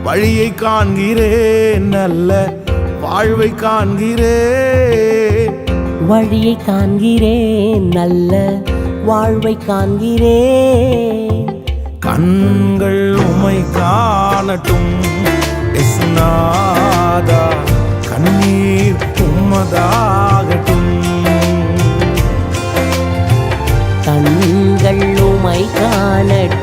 வழியை காண்கிறேன், நல்ல வாழ்வை காண்கிறேன். வழியை காண்கிறேன், நல்ல வாழ்வை காண்கிறேன். கண்கள் உமை காணட்டும் இயேசுநாதா, கண்ணீர் உம்மதாகட்டும். கண்கள் உமை காணட்டும்